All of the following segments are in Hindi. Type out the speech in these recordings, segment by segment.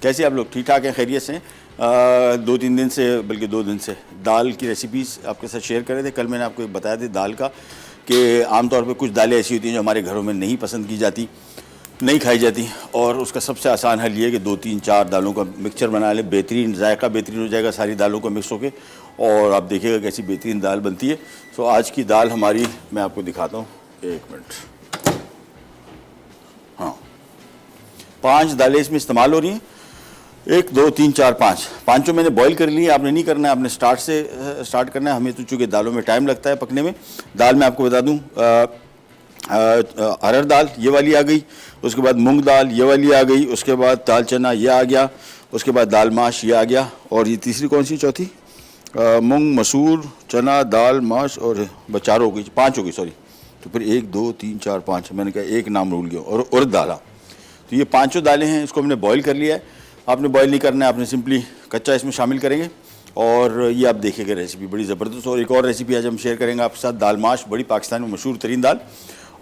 कैसे आप लोग? ठीक ठाक हैं, खैरियत से? 2-3 दिन से, बल्कि 2 दिन से दाल की रेसिपीज़ आपके साथ शेयर कर रहे थे। कल मैंने आपको एक बताया था दाल का कि आमतौर पे कुछ दालें ऐसी होती हैं जो हमारे घरों में नहीं पसंद की जाती, नहीं खाई जाती, और उसका सबसे आसान हल ये है कि 2-3-4 दालों का मिक्सचर बना लें। बेहतरीन जायका बेहतरीन हो जाएगा सारी दालों का मिक्स होके, और आप देखिएगा कैसी बेहतरीन दाल बनती है। सो आज की दाल हमारी मैं आपको दिखाता हूँ, 1 मिनट। हाँ, 5 दालें इसमें इस्तेमाल हो रही हैं। 1 2 3 4 5 पाँचों मैंने बॉईल कर ली है। आपने नहीं करना है, आपने स्टार्ट करना है। हमें तो चूँकि दालों में टाइम लगता है पकने में। दाल मैं आपको बता दूं, अरहर दाल ये वाली आ गई, उसके बाद मूंग दाल ये वाली आ गई, उसके बाद दाल चना ये आ गया, उसके बाद दाल माश ये आ गया, और ये तीसरी कौन सी, चौथी? मूंग मसूर चना दाल माश, और 4 हो गई, 5 हो गई, सॉरी। तो फिर 1 2 3 4 5 मैंने कहा एक नाम भूल गया, और उड़द दाल। तो ये 5 दालें हैं, इसको हमने बॉईल कर लिया है। आपने बॉईल नहीं करना है, आपने सिंपली कच्चा इसमें शामिल करेंगे, और ये आप देखेंगे रेसिपी बड़ी ज़बरदस्त। और एक और रेसिपी आज हम शेयर करेंगे आपके साथ, दाल माश, बड़ी पाकिस्तान में मशहूर तरीन दाल,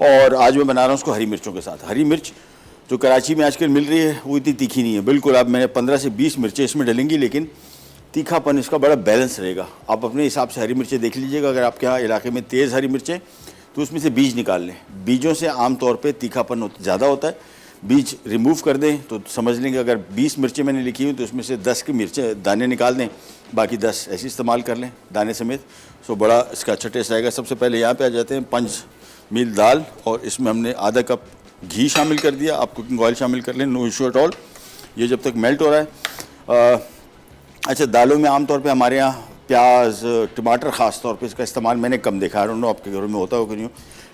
और आज मैं बना रहा हूँ उसको हरी मिर्चों के साथ। हरी मिर्च जो कराची में आजकल मिल रही है वो इतनी तीखी नहीं है बिल्कुल। अब मैंने 15 से 20 मिर्चें इसमें डलेंगी, लेकिन तीखापन इसका बड़ा बैलेंस रहेगा। आप अपने हिसाब से हरी मिर्चें देख लीजिएगा। अगर आपके यहाँ इलाके में तेज़ हरी मिर्चें तो उसमें से बीज निकाल लें। बीजों से आमतौर पर तीखापन ज़्यादा होता है, बीज रिमूव कर दें तो समझ लेंगे। अगर 20 मिर्चें मैंने लिखी हुई तो उसमें से 10 की मिर्चें दाने निकाल दें, बाकी 10 ऐसे इस्तेमाल कर लें दाने समेत। सो बड़ा इसका अच्छा टेस्ट आएगा। सबसे पहले यहाँ पे आ जाते हैं 5 मील दाल, और इसमें हमने आधा कप घी शामिल कर दिया। आप कुकिंग ऑयल शामिल कर लें, नो इशू एट ऑल। ये जब तक मेल्ट हो रहा है, अच्छा, दालों में आमतौर पे हमारे यहाँ प्याज टमाटर ख़ास तौर पे इसका इस्तेमाल मैंने कम देखा है। नो आपके घरों में होता होगा नहीं,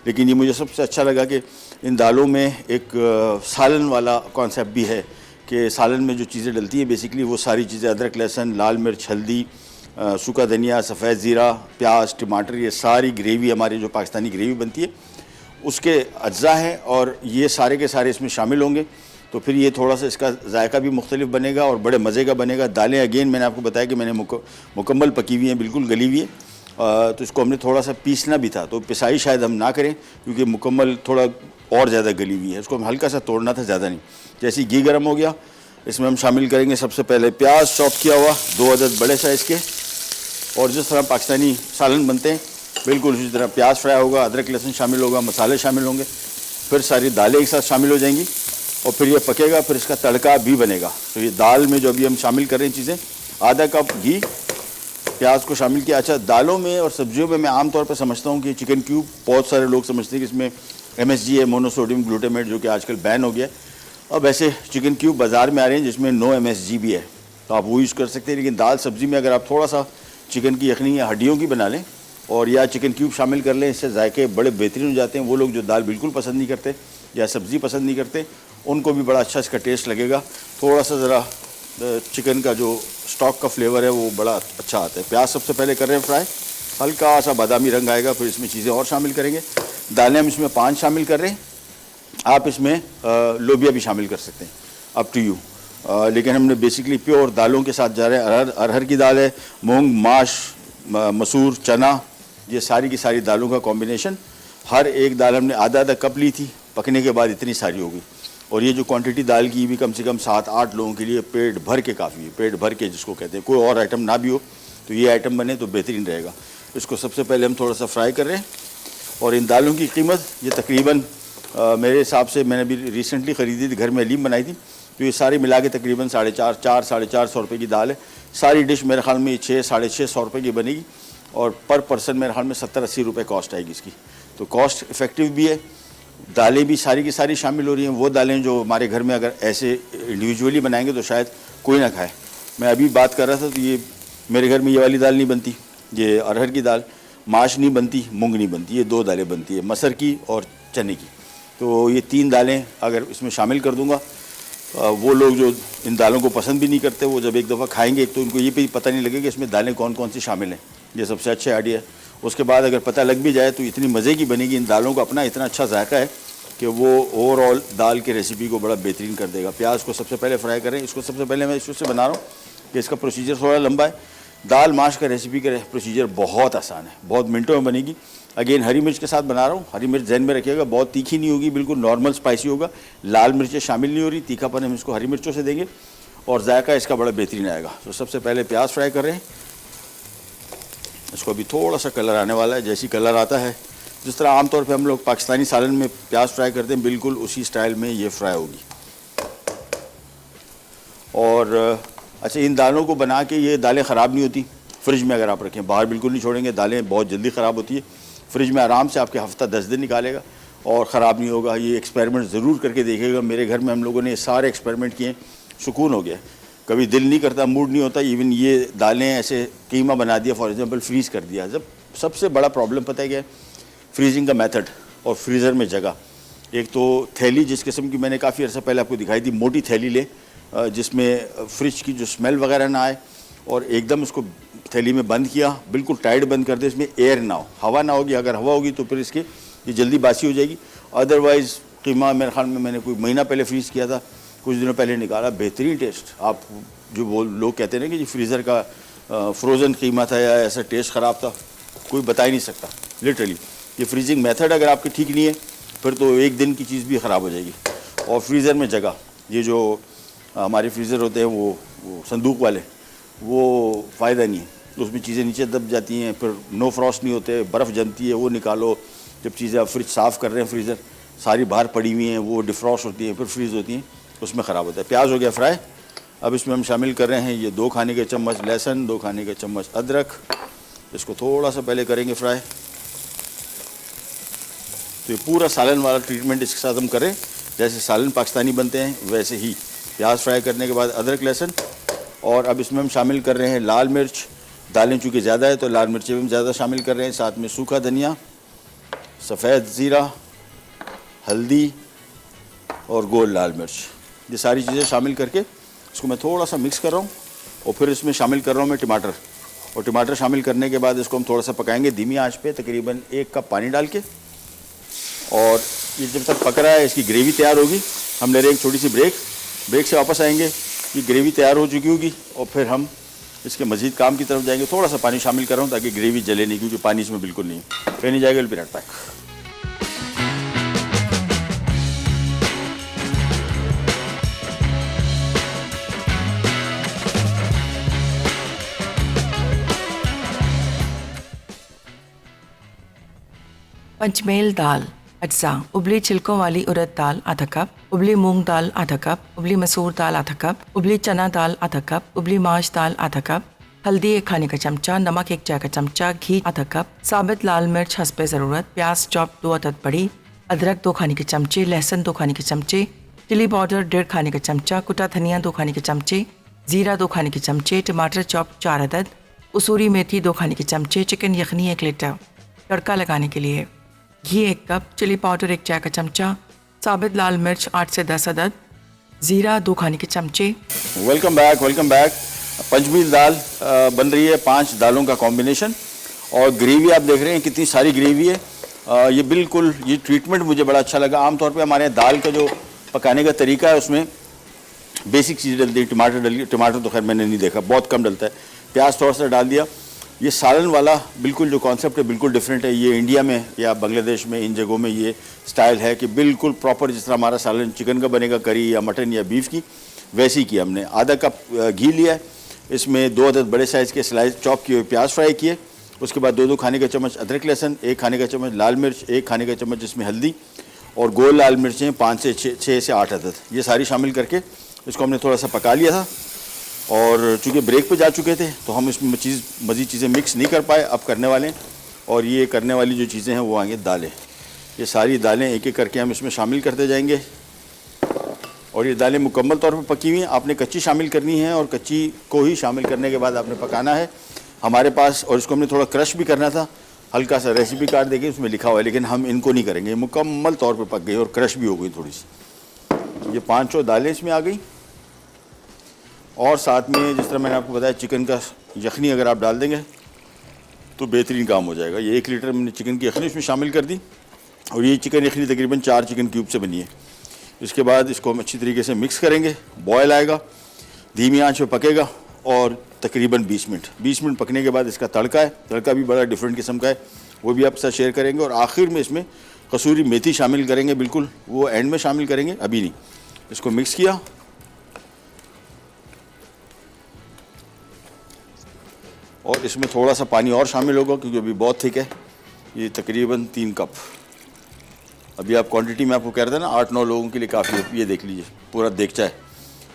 लेकिन ये मुझे सबसे अच्छा लगा कि इन दालों में एक सालन वाला कॉन्सेप्ट भी है कि सालन में जो चीज़ें डलती हैं बेसिकली वो सारी चीज़ें, अदरक लहसुन लाल मिर्च हल्दी सूखा धनिया सफ़ेद ज़ीरा प्याज टमाटर, ये सारी ग्रेवी हमारी जो पाकिस्तानी ग्रेवी बनती है उसके अज्जा हैं, और ये सारे के सारे इसमें शामिल होंगे। तो फिर ये थोड़ा सा इसका जायका भी मुख्तलिफ बनेगा और बड़े मज़े का बनेगा। दालें अगेन मैंने आपको बताया कि मैंने मुकम्मल पकी हुई हैं, बिल्कुल गली हुई है। तो इसको हमने थोड़ा सा पीसना भी था, तो पिसाई शायद हम ना करें क्योंकि मुकम्मल थोड़ा और ज़्यादा गली हुई है। इसको हम हल्का सा तोड़ना था, ज़्यादा नहीं। जैसे ही घी गर्म हो गया, इसमें हम शामिल करेंगे सबसे पहले प्याज चॉप किया हुआ 2 अदद बड़े साइज़ के, और जिस तरह पाकिस्तानी सालन बनते हैं बिल्कुल उसी तरह प्याज फ्राई होगा, अदरक लहसुन शामिल होगा, मसाले शामिल होंगे, फिर सारी दालें एक साथ शामिल हो जाएंगी, और फिर ये पकेगा, फिर इसका तड़का भी बनेगा। तो ये दाल में जो अभी हम शामिल कर रहे हैं चीज़ें, आधा कप घी, प्याज को शामिल किया। अच्छा, दालों में और सब्जियों में मैं आमतौर पर समझता हूँ कि चिकन क्यूब, बहुत सारे लोग समझते हैं कि इसमें MSG है, मोनोसोडियम ग्लूटामेट, जो कि आजकल बैन हो गया है। अब ऐसे चिकन क्यूब बाज़ार में आ रहे हैं जिसमें नो MSG भी है, तो आप वो यूज़ कर सकते हैं। लेकिन दाल सब्ज़ी में अगर आप थोड़ा सा चिकन की यखनी या हड्डियों की बना लें और या चिकन क्यूब शामिल कर लें, इससे जायके बड़े बेहतरीन हो जाते हैं। वो लोग जो दाल बिल्कुल पसंद नहीं करते या सब्ज़ी पसंद नहीं करते, उनको भी बड़ा अच्छा इसका टेस्ट लगेगा। थोड़ा सा ज़रा चिकन का जो स्टॉक का फ्लेवर है वो बड़ा अच्छा आता है। प्याज सबसे पहले कर रहे हैं फ्राई, हल्का सा बादामी रंग आएगा, फिर इसमें चीज़ें और शामिल करेंगे। दालें हम इसमें 5 शामिल कर रहे हैं, आप इसमें लोबिया भी शामिल कर सकते हैं, अप टू यू। लेकिन हमने बेसिकली प्योर दालों के साथ जा रहे हैं। अरहर की दाल है, मूंग माश मसूर चना, ये सारी की सारी दालों का कॉम्बिनेशन। हर एक दाल हमने आधा आधा कप ली थी, पकने के बाद इतनी सारी हो गई। और ये जो क्वांटिटी दाल की भी कम से कम 7-8 लोगों के लिए पेट भर के काफ़ी है, पेट भर के जिसको कहते हैं। कोई और आइटम ना भी हो तो ये आइटम बने तो बेहतरीन रहेगा। इसको सबसे पहले हम थोड़ा सा फ्राई कर रहे हैं। और इन दालों की कीमत ये तकरीबन मेरे हिसाब से, मैंने भी रिसेंटली ख़रीदी थी, घर में हलीम बनाई थी, तो ये सारी मिला के तकरीबन 450 रुपये की दाल है। सारी डिश मेरे ख्याल में 600-650 रुपये की बनेगी, और पर पर्सन मेरे ख्याल में 70-80 रुपये कॉस्ट आएगी इसकी। तो कॉस्ट इफ़ेक्टिव भी है। दालें भी सारी की सारी शामिल हो रही हैं। वो दालें जो हमारे घर में अगर ऐसे इंडिविजुअली बनाएंगे तो शायद कोई ना खाए। मैं अभी बात कर रहा था तो ये मेरे घर में ये वाली दाल नहीं बनती, ये अरहर की दाल, माश नहीं बनती, मूंग नहीं बनती, ये 2 दालें बनती है, मसर की और चने की। तो ये 3 दालें अगर इसमें शामिल कर दूंगा, वो लोग जो इन दालों को पसंद भी नहीं करते, वो जब एक दफ़ा खाएंगे तो उनको ये भी पता नहीं लगेगा कि इसमें दालें कौन कौन सी शामिल हैं। ये सबसे अच्छा आइडिया है। उसके बाद अगर पता लग भी जाए तो इतनी मज़े की बनेगी। इन दालों का अपना इतना अच्छा जायका है कि वो ओवरऑल दाल की रेसिपी को बड़ा बेहतरीन कर देगा। प्याज को सबसे पहले फ्राई करें। इसको सबसे पहले मैं इससे बना रहा हूँ कि इसका प्रोसीजर थोड़ा लंबा है। दाल माश का रेसिपी का प्रोसीजर बहुत आसान है, बहुत मिनटों में बनेगी। अगेन हरी मिर्च के साथ बना रहा हूँ। हरी मिर्च जहन में रखिएगा, बहुत तीखी नहीं होगी, बिल्कुल नॉर्मल स्पाइसी होगा। लाल मिर्चें शामिल नहीं हो रही, तीखापन हम इसको हरी मिर्चों से देंगे। और जायका इसका बड़ा बेहतरीन आएगा। तो सबसे पहले प्याज फ्राई कर रहे हैं, इसको अभी थोड़ा सा कलर आने वाला है। जैसी कलर आता है, जिस तरह आमतौर पे हम लोग पाकिस्तानी सालन में प्याज फ्राई करते हैं, बिल्कुल उसी स्टाइल में ये फ्राई होगी। और अच्छा, इन दालों को बना के, ये दालें ख़राब नहीं होती फ्रिज में अगर आप रखें, बाहर बिल्कुल नहीं छोड़ेंगे, दालें बहुत जल्दी ख़राब होती है। फ्रिज में आराम से आपके हफ्ता 10 दिन निकालेगा और ख़राब नहीं होगा। ये एक्सपेरिमेंट ज़रूर करके देखिएगा। मेरे घर में हम लोगों ने सारे एक्सपेरिमेंट किए, सुकून हो गया। कभी दिल नहीं करता, मूड नहीं होता। इवन ये दालें ऐसे कीमा बना दिया, फॉर एग्जांपल फ्रीज़ कर दिया। जब सबसे बड़ा प्रॉब्लम पता है क्या है? फ्रीजिंग का मेथड और फ्रीज़र में जगह। एक तो थैली जिस किस्म की मैंने काफ़ी अर्सा पहले आपको दिखाई थी, मोटी थैली ले, जिसमें फ्रिज की जो स्मेल वगैरह ना आए, और एकदम उसको थैली में बंद किया, बिल्कुल टाइट बंद कर दे, इसमें एयर ना हो, हवा ना होगी। अगर हवा होगी तो फिर इसके ये जल्दी बासी हो जाएगी। अदरवाइज़ कीमा मेरे ख्याल में मैंने कोई महीना पहले फ्रीज़ किया था, कुछ दिनों पहले निकाला, बेहतरीन टेस्ट। आप जो वो लोग कहते हैं ना कि जी फ्रीज़र का फ्रोज़न कीमा था या ऐसा टेस्ट ख़राब था, कोई बता ही नहीं सकता लिटरली। ये फ्रीजिंग मेथड अगर आपकी ठीक नहीं है, फिर तो एक दिन की चीज़ भी ख़राब हो जाएगी। और फ्रीज़र में जगह, ये जो हमारे फ्रीज़र होते हैं वो संदूक वाले, वो फ़ायदा नहीं है, उसमें चीज़ें नीचे दब जाती हैं, फिर नो फ्रॉस्ट नहीं होते, बर्फ़ जमती है, वो निकालो। जब चीज़ें आप फ्रिज साफ़ कर रहे हैं, फ्रीज़र सारी बाहर पड़ी हुई हैं, वो डिफ्रॉस्ट होती हैं, फिर फ्रीज़ होती हैं, उसमें ख़राब होता है। प्याज हो गया फ्राई। अब इसमें हम शामिल कर रहे हैं ये 2 खाने के चम्मच लहसुन, 2 खाने के चम्मच अदरक। इसको थोड़ा सा पहले करेंगे फ्राई। तो ये पूरा सालन वाला ट्रीटमेंट इसके साथ हम करें, जैसे सालन पाकिस्तानी बनते हैं वैसे ही। प्याज फ्राई करने के बाद अदरक लहसुन, और अब इसमें हम शामिल कर रहे हैं लाल मिर्च। दालें चूँकि ज़्यादा है तो लाल मिर्चें भी हम ज़्यादा शामिल कर रहे हैं। साथ में सूखा धनिया, सफ़ेद ज़ीरा, हल्दी और गोल लाल मिर्च, ये सारी चीज़ें शामिल करके इसको मैं थोड़ा सा मिक्स कर रहा हूँ। और फिर इसमें शामिल कर रहा हूँ मैं टमाटर, और टमाटर शामिल करने के बाद इसको हम थोड़ा सा पकाएंगे धीमी आंच पे, तकरीबन 1 कप पानी डाल के। और ये जब तक पक रहा है, इसकी ग्रेवी तैयार होगी। हम ले रहे हैं एक छोटी सी ब्रेक से वापस आएंगे, ये ग्रेवी तैयार हो चुकी होगी, और फिर हम इसके मज़ीद काम की तरफ जाएंगे। थोड़ा सा पानी शामिल कर रहा हूँ ताकि ग्रेवी जले नहीं, क्योंकि पानी इसमें बिल्कुल नहीं है। कहीं नहीं जाएगा, विल बी राइट बैक। पंचमेल दाल अज्जा: उबली छिलकों वाली उड़द दाल आधा कप, उबली मूंग दाल आधा कप, उबली मसूर दाल आधा कप, उबली चना दाल आधा कप, उबली माश दाल आधा कप, हल्दी 1 खाने का चमचा, नमक 1 चाय का चमचा, घी आधा कप, साबित लाल मिर्च हस्बे ज़रूरत, प्याज चॉप 2 अदद बड़ी, अदरक 2 खाने के चमचे, लहसुन 2 खाने के चमचे, चिली पाउडर 1.5 खाने का चमचा, कुटा धनिया 2 खाने के चमचे, ज़ीरा 2 खाने के चमचे, टमाटर चॉप 4 अदद, कसूरी मेथी 2 खाने के चमचे, चिकन यखनी 1 लीटर। तड़का लगाने के लिए घी 1 कप, चिली पाउडर 1 चाय का चमचा, साबित लाल मिर्च 8 से 10 अदद, ज़ीरा 2 खाने के चमचे। Welcome back. पंचमील दाल बन रही है, 5 दालों का कॉम्बिनेशन, और ग्रेवी आप देख रहे हैं कितनी सारी ग्रेवी है। ये बिल्कुल, ये ट्रीटमेंट मुझे बड़ा अच्छा लगा। आमतौर पे हमारे यहाँ दाल का जो पकाने का तरीका है, उसमें बेसिक चीज़ डलती है, टमाटर डलिए। टमाटर तो खैर मैंने नहीं देखा, बहुत कम डलता है। प्याज थोड़ा सा डाल दिया। ये सालन वाला बिल्कुल जो कॉन्सेप्ट है बिल्कुल डिफरेंट है। ये इंडिया में या बांग्लादेश में, इन जगहों में ये स्टाइल है कि बिल्कुल प्रॉपर जिस तरह हमारा सालन चिकन का बनेगा, करी या मटन या बीफ की, वैसे ही किया हमने। आधा कप घी लिया है, इसमें 2 अदद बड़े साइज़ के स्लाइस चॉप किए हुए प्याज फ्राई किए। उसके बाद 2 खाने का चम्मच अदरक लहसुन, 1 खाने का चम्मच लाल मिर्च, 1 खाने का चम्मच इसमें हल्दी, और गोल लाल मिर्चें 5 से 6 से 8 अदद, ये सारी शामिल करके इसको हमने थोड़ा सा पका लिया था। और चूँकि ब्रेक पे जा चुके थे तो हम इसमें मज़ीद चीज़ें मिक्स नहीं कर पाए, अब करने वाले हैं। और ये करने वाली जो चीज़ें हैं वो आएंगे दालें। ये सारी दालें एक एक करके हम इसमें शामिल करते जाएंगे। और ये दालें मुकम्मल तौर पर पकी हुई हैं, आपने कच्ची शामिल करनी है, और कच्ची को ही शामिल करने के बाद आपने पकाना है हमारे पास। और इसको हमने थोड़ा क्रश भी करना था, हल्का सा रेसिपी कार्ड देखिए उसमें लिखा हुआ है, लेकिन हम इनको नहीं करेंगे। मुकम्मल तौर पर पक गई और क्रश भी हो गई थोड़ी सी। ये 5 दालें इसमें आ गई, और साथ में जिस तरह मैंने आपको बताया चिकन का यखनी अगर आप डाल देंगे तो बेहतरीन काम हो जाएगा। ये 1 लीटर मैंने चिकन की यखनी इसमें शामिल कर दी, और ये चिकन यखनी तकरीबन 4 चिकन क्यूब से बनी है। इसके बाद इसको हम अच्छी तरीके से मिक्स करेंगे, बॉयल आएगा, धीमी आंच पे पकेगा, और तकरीबन 20 मिनट पकने के बाद इसका तड़का है, तड़का भी बड़ा डिफरेंट किस्म का है, वो भी आपके साथ शेयर करेंगे। और आखिर में इसमें कसूरी मेथी शामिल करेंगे, बिल्कुल वो एंड में शामिल करेंगे, अभी नहीं। इसको मिक्स किया, और इसमें थोड़ा सा पानी और शामिल होगा क्योंकि अभी बहुत थिक है। ये तकरीबन 3 कप। अभी आप क्वांटिटी में आपको कह रहे थे ना 8-9 लोगों के लिए काफ़ी है। ये देख लीजिए पूरा देगचा है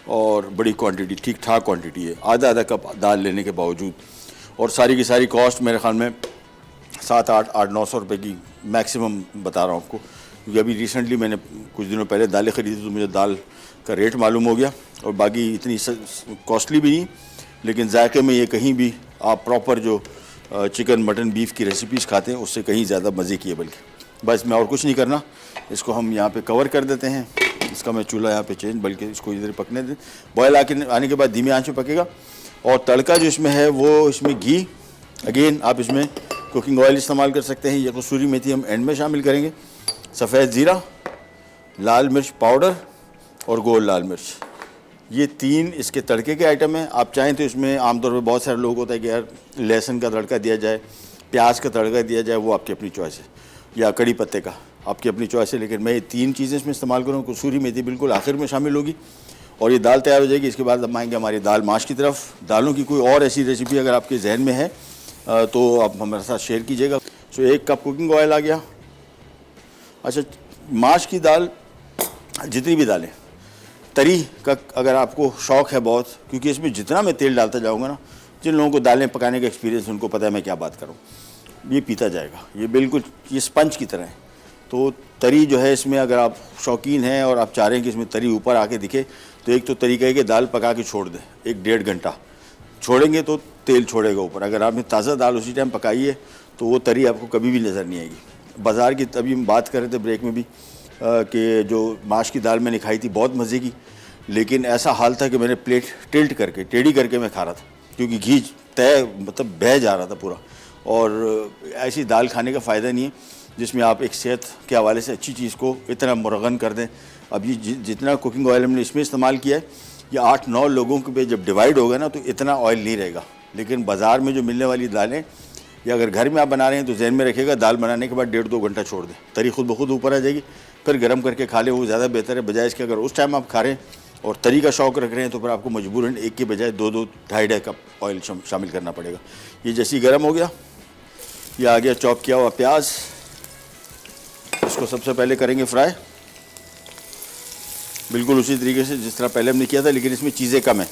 और बड़ी क्वांटिटी, ठीक ठाक क्वांटिटी है, आधा कप दाल लेने के बावजूद। और सारी की सारी कॉस्ट मेरे ख्याल में 7-8-900 रुपये की मैक्सिमम बता रहा हूँ आपको, क्योंकि अभी रिसेंटली मैंने कुछ दिनों पहले दालें ख़रीदी तो मुझे दाल का रेट मालूम हो गया। और बाकी इतनी कॉस्टली भी नहीं, लेकिन जायके में ये कहीं भी आप प्रॉपर जो चिकन मटन बीफ की रेसिपीज़ खाते हैं उससे कहीं ज़्यादा मज़े की है। बल्कि बस मैं और कुछ नहीं करना, इसको हम यहाँ पे कवर कर देते हैं। इसका मैं चूल्हा यहाँ पे चेंज, बल्कि इसको इधर पकने दें। बॉयल आने के बाद धीमी आंच पे पकेगा। और तड़का जो इसमें है वो इसमें घी, अगेन आप इसमें कुकिंग ऑयल इस्तेमाल कर सकते हैं। या कसूरी मेथी हम एंड में शामिल करेंगे, सफ़ेद ज़ीरा, लाल मिर्च पाउडर और गोल लाल मिर्च, ये 3 इसके तड़के के आइटम हैं। आप चाहें तो इसमें आमतौर पर बहुत सारे लोग होता है कि यार लहसुन का तड़का दिया जाए, प्याज का तड़का दिया जाए, वो आपकी अपनी चॉइस है, या कड़ी पत्ते का, आपकी अपनी चॉइस है। लेकिन मैं ये 3 चीज़ें इसमें इस्तेमाल करूँगा। कसूरी मेथी बिल्कुल आखिर में शामिल होगी और ये दाल तैयार हो जाएगी। इसके बाद हम आएंगे हमारी दाल माश की तरफ। दालों की कोई और ऐसी रेसिपी अगर आपके जहन में है तो आप हमारे साथ शेयर कीजिएगा। सो 1 कप कुकिंग ऑयल आ गया। अच्छा, माश की दाल, जितनी भी दालें, तरी का अगर आपको शौक़ है बहुत, क्योंकि इसमें जितना मैं तेल डालता जाऊँगा ना, जिन लोगों को दालें पकाने का एक्सपीरियंस उनको पता है मैं क्या बात करूँ, ये पीता जाएगा। ये बिल्कुल ये स्पंज की तरह है। तो तरी जो है इसमें अगर आप शौकीन हैं और आप चाह रहे हैं कि इसमें तरी ऊपर आके दिखे, तो एक तो तरीका है कि दाल पका के छोड़ दें, 1-1.5 घंटा छोड़ेंगे तो तेल छोड़ेगा ऊपर। अगर आपने ताज़ा दाल उसी टाइम पकाई है तो वो तरी आपको कभी भी नज़र नहीं आएगी। बाज़ार की तभी हम बात कर रहे थे ब्रेक में भी कि जो माश की दाल मैंने खाई थी बहुत मज़े की, लेकिन ऐसा हाल था कि मैंने प्लेट टिल्ट करके, टेढ़ी करके मैं खा रहा था, क्योंकि घी मतलब बह जा रहा था पूरा। और ऐसी दाल खाने का फ़ायदा नहीं है जिसमें आप एक सेहत के हवाले से अच्छी चीज़ को इतना मुरगन कर दें। अब ये जितना कुकिंग ऑयल हमने इसमें इस्तेमाल किया है, ये 8-9 लोगों के पे जब डिवाइड होगा ना तो इतना ऑयल नहीं रहेगा। लेकिन बाज़ार में जो मिलने वाली दालें, या अगर घर में आप बना रहे हैं तो जहन में रखिएगा दाल बनाने के बाद 1.5-2 घंटा छोड़ दें, तरी खुद ब खुद ऊपर आ जाएगी, फिर गर्म करके खा लें, वो ज़्यादा बेहतर है। बजाय इसके अगर उस टाइम आप खा रहे हैं और तरी का शौक़ रख रहे हैं तो फिर आपको मजबूरन 1 के बजाय 2-2, 2.5 कप ऑयल शामिल करना पड़ेगा। ये जैसे गर्म हो गया, ये आ गया चॉप किया हुआ प्याज, इसको सबसे पहले करेंगे फ्राई, बिल्कुल उसी तरीके से जिस तरह पहले हमने किया था, लेकिन इसमें चीज़ें कम हैं।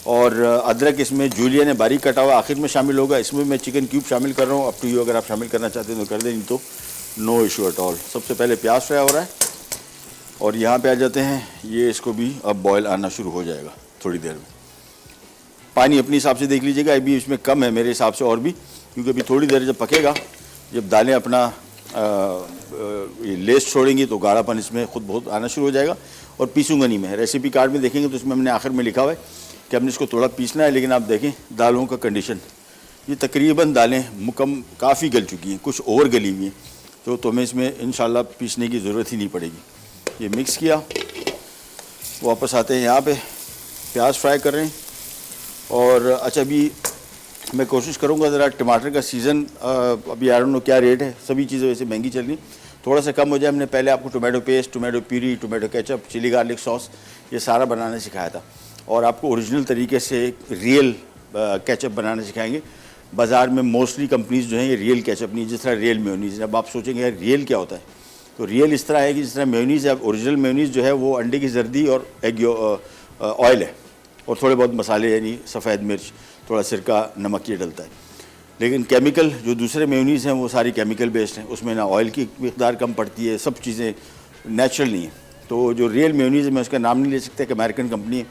और अदरक इसमें जूलियन है, बारीक कटा हुआ, आखिर में शामिल होगा। इसमें मैं चिकन क्यूब शामिल कर रहा हूँ, अप टू यू, अगर आप शामिल करना चाहते हैं तो कर दें, नहीं तो नो इशू एट ऑल। सबसे पहले प्याज फ्राई हो रहा है और यहाँ पे आ जाते हैं, ये इसको भी अब बॉयल आना शुरू हो जाएगा थोड़ी देर में। पानी अपने हिसाब से देख लीजिएगा, अभी इसमें कम है मेरे हिसाब से और भी, क्योंकि अभी थोड़ी देर जब पकेगा, जब दालें अपना लेस छोड़ेंगी तो गाढ़ापन इसमें खुद बहुत आना शुरू हो जाएगा। और पीसूंगा नहीं मैं, रेसिपी कार्ड में देखेंगे तो इसमें हमने आखिर में लिखा हुआ है कि हमने इसको थोड़ा पीसना है। लेकिन आप देखें दालों का कंडीशन, ये तकरीबन दालें काफ़ी गल चुकी हैं, कुछ और गली हुई हैं, तो हमें इसमें इंशाल्लाह पीसने की ज़रूरत ही नहीं पड़ेगी। ये मिक्स किया, वापस आते हैं यहाँ पे, प्याज फ्राई कर रहे हैं। और अच्छा, अभी मैं कोशिश करूँगा ज़रा टमाटर का सीज़न, अभी आई डोंट नो क्या रेट है, सभी चीज़ें वैसे महंगी चल रही, थोड़ा सा कम हो जाए। हमने पहले आपको tomato paste, tomato puree, tomato ketchup, chilli garlic sauce, ये सारा बनाना सिखाया था, और आपको ओरिजिनल तरीके से रियल केचप बनाना सिखाएंगे। बाज़ार में मोस्टली कंपनीज़ जो हैं ये रियल केचप नहीं, जिस तरह रियल मेयोनीज़। अब आप सोचेंगे यार रियल क्या होता है, तो रियल इस तरह है कि जिस तरह मेयोनीज़ है, ओरिजिनल मेयोनीज़ जो है वो अंडे की जर्दी और एग ऑयल है, और थोड़े बहुत मसाले, यानी सफ़ेद मिर्च, थोड़ा सिरका, नमक, ये डलता है। लेकिन केमिकल जो दूसरे मेयोनीज़ हैं वो सारी केमिकल बेस्ड हैं, उसमें ना ऑयल की मिकदार कम पड़ती है, सब चीज़ें नेचुरल नहीं है। तो जो रियल मेयोनीज़ है, मैं उसका नाम नहीं ले सकता कि अमेरिकन कंपनी है,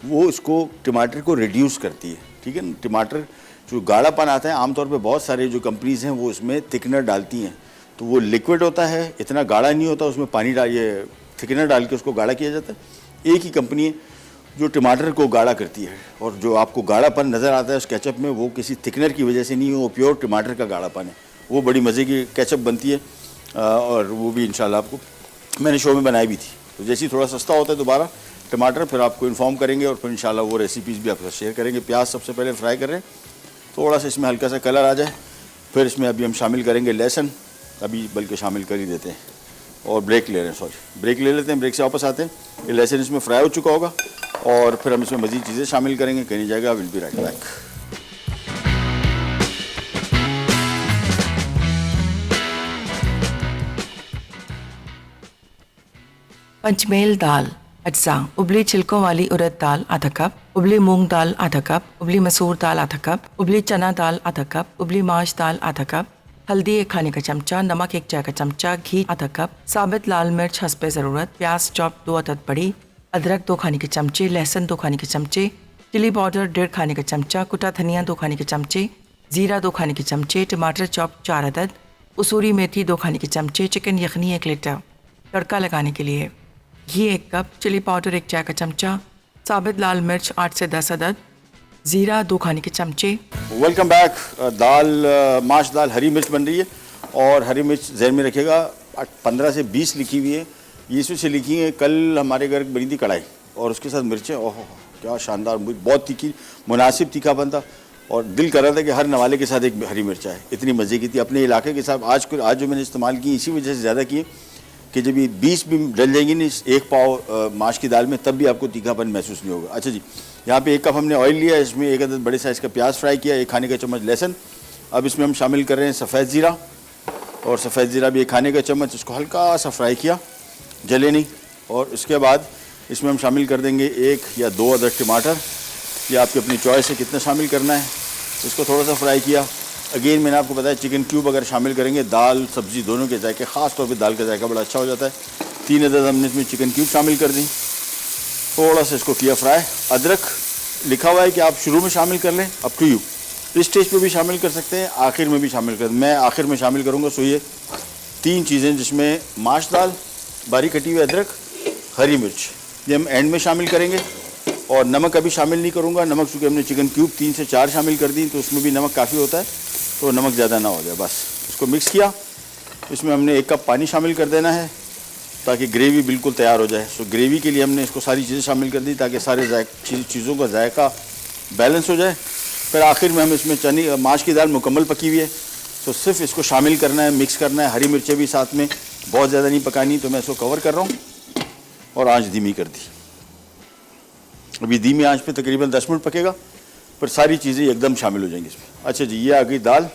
वो उसको टमाटर को रिड्यूस करती है, ठीक है ना। टमाटर जो गाढ़ापन आता है, आमतौर पे बहुत सारे जो कंपनीज़ हैं वो उसमें थिकनर डालती हैं, तो वो लिक्विड होता है, इतना गाढ़ा नहीं होता, उसमें पानी ये थिकनर डाल के उसको गाढ़ा किया जाता है। एक ही कंपनी है जो टमाटर को गाढ़ा करती है, और जो आपको गाढ़ापन नज़र आता है उस केचप में, वो किसी थिकनर की वजह से नहीं है, वो प्योर टमाटर का गाढ़ापन है। वो बड़ी मज़े की केचप बनती है, और वो भी इंशाल्लाह आपको मैंने शो में बनाई भी थी। तो जैसे ही थोड़ा सस्ता होता है दोबारा टमाटर, फिर आपको इन्फॉर्म करेंगे, और फिर इंशाल्लाह वो रेसिपीज़ भी आपके साथ शेयर करेंगे। प्याज सबसे पहले फ्राई कर रहे हैं, थोड़ा सा इसमें हल्का सा कलर आ जाए, फिर इसमें अभी हम शामिल करेंगे लहसुन, अभी बल्कि शामिल कर ही देते हैं, और ब्रेक ले लेते हैं, ब्रेक से वापस आते हैं। ये लहसुन इसमें फ्राई हो चुका होगा, और फिर हम इसमें मज़ीद चीज़ें शामिल करेंगे, कहीं नहीं जाएगा। Will be right back. पंचमेल दाल अज्जा, उबली छिलकों वाली उड़द दाल आधा कप, उबली मूंग दाल आधा कप, उबली मसूर दाल आधा कप, उबली चना दाल आधा कप, उबली माश दाल आधा कप, हल्दी 1 खाने का चमचा, नमक 1 चाय का चमचा, घी आधा कप, साबित लाल मिर्च हस्बे ज़रूरत, प्याज चॉप 2 अदद बड़ी, अदरक 2 खाने के चमचे, लहसुन 2 खाने के चमचे, चिली पाउडर 1.5 खाने का चमचा, कुटा धनिया 2 खाने के चमचे, जीरा 2 खाने के चमचे, टमाटर चॉप 4 अदद, कसूरी मेथी 2 खाने के चमचे, चिकन यखनी 1 लीटर। तड़का लगाने के लिए घी 1 कप, चिली पाउडर 1 चाय का चमचा, साबित लाल मिर्च 8 से 10 अदद, ज़ीरा 2 खाने के चमचे। Welcome back. दाल माश दाल हरी मिर्च बन रही है और हरी मिर्च जहन में रखिएगा 15 से 20 लिखी हुई है। ये इसमें से लिखी है, कल हमारे घर बनी थी कढ़ाई और उसके साथ मिर्चें, ओह क्या शानदार, बहुत तीखी, मुनासिब तीखापन था और दिल कर रहा था कि हर नवाले के साथ एक हरी मिर्च आए, इतनी मज़े की थी। अपने इलाके के साथ आज जो मैंने इस्तेमाल की इसी वजह से ज़्यादा की कि जब ये 20 भी डल जाएंगी नहीं 1 पाव माश की दाल में, तब भी आपको तीखापन महसूस नहीं होगा। अच्छा जी, यहाँ पे 1 कप हमने ऑयल लिया, इसमें 1 अदद बड़े साइज़ का प्याज फ्राई किया, 1 खाने का चम्मच लहसुन। अब इसमें हम शामिल कर रहे हैं सफ़ेद ज़ीरा, और सफ़ेद ज़ीरा भी 1 खाने का चम्मच, इसको हल्का सा फ्राई किया, जले नहीं। और इसके बाद इसमें हम शामिल कर देंगे 1 या 2 अदद टमाटर, या आपकी अपनी चॉइस है कितना शामिल करना है। इसको थोड़ा सा फ्राई किया। अगेन मैंने आपको बताया चिकन क्यूब अगर शामिल करेंगे दाल सब्ज़ी दोनों के जायके, ख़ास तौर पे दाल का जायका बड़ा अच्छा हो जाता है। 3 अदद हमने इसमें चिकन क्यूब शामिल कर दी, थोड़ा सा इसको किया फ्राई। अदरक लिखा हुआ है कि आप शुरू में शामिल कर लें, अप टू यू, इस स्टेज पे भी शामिल कर सकते हैं, आखिर में भी शामिल कर, मैं आखिर में शामिल करूँगा। सो ये 3 चीज़ें जिसमें माश दाल, बारीक कटी हुई अदरक, हरी मिर्च, ये हम एंड में शामिल करेंगे। और नमक अभी शामिल नहीं करूँगा, नमक चूँकि हमने चिकन क्यूब 3 से 4 शामिल कर दी तो उसमें भी नमक काफ़ी होता है, तो नमक ज़्यादा ना हो जाए। बस इसको मिक्स किया, इसमें हमने 1 कप पानी शामिल कर देना है ताकि ग्रेवी बिल्कुल तैयार हो जाए। सो ग्रेवी के लिए हमने इसको सारी चीज़ें शामिल कर दी ताकि सारे चीज़ों का जायका बैलेंस हो जाए। फिर आखिर में हम इसमें माश की दाल मुकम्मल पकी हुई है, तो सिर्फ इसको शामिल करना है, मिक्स करना है। हरी मिर्चें भी साथ में, बहुत ज़्यादा नहीं पकानी, तो मैं इसको कवर कर रहा हूँ और आँच धीमी कर दी। अभी धीमी आंच पे तकरीबन 10 मिनट पकेगा, फिर सारी चीज़ें एकदम शामिल हो जाएंगी इसमें। अच्छा जी, ये आ गई दाल,